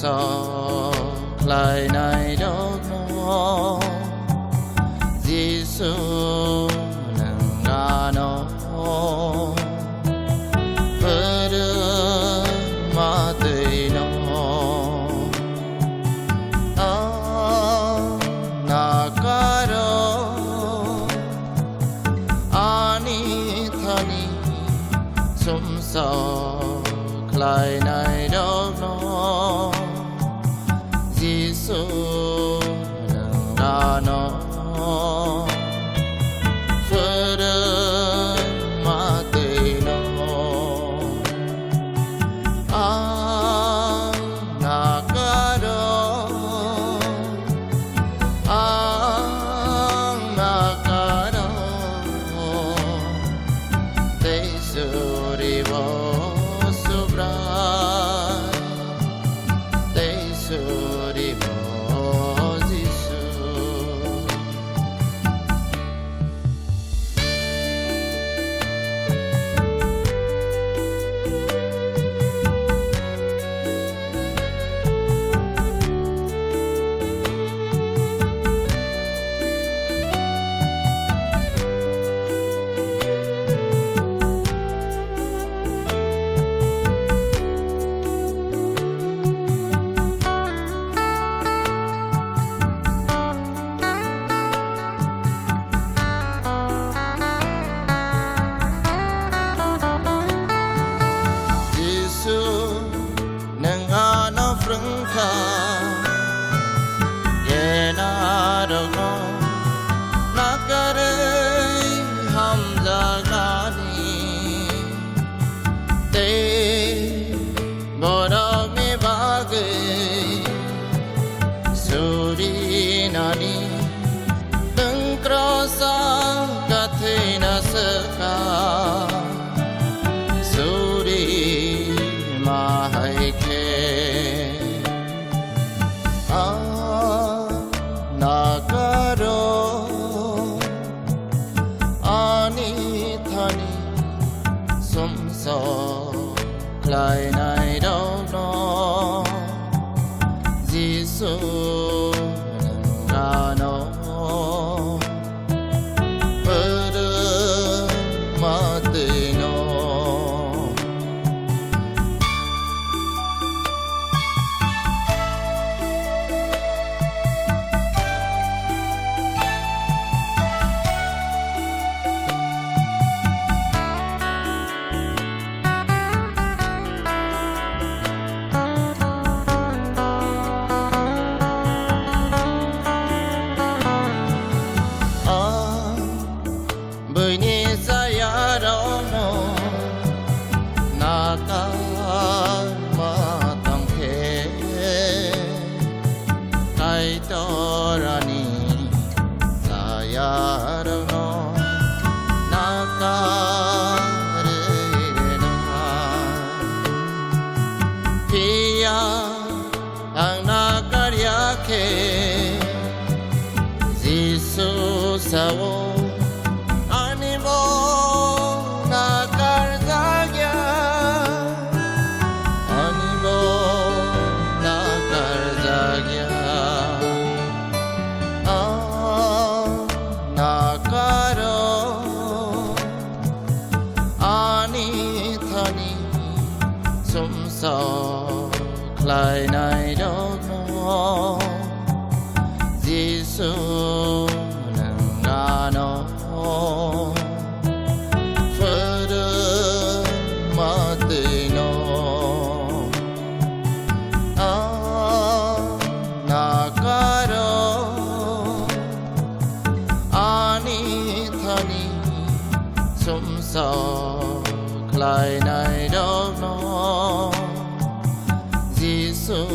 so lại này đâu nó Giêsu nâng ngã nó vỡ đưa mà tươi nó na cả đó ani thani sum so lại này đâu nó Giêsu nâng ngã nó vỡ đưa mà tươi nó na cả đó na cả đó te suri bo subrai te suri bo Giêsu Frưng khá Ye na đâu nó Na cả đây hàm ra ngã đi Tê Bồ đọc mi ba gầy Dù đi na đi Đừng krao sang Cả thế na sơ khá Dù đi mà hay kê na cả đó ani thani sum so lại này đâu nó Giêsu nâng ngã nó vỡ đưa mà tươi nó bởi nhị ra ya đâu nó na cả mà tăng thế ai cho ra ni ra ya đâu nó na cả re na pia ang na karya ke Giêsu sao na karzagya animo na karzagya na karo ani thani sum so lại này đâu nó Giêsu nâng ngã nó vỡ đưa mà tươi nó na cả đó ani thani sum so lại này đâu nó Giêsu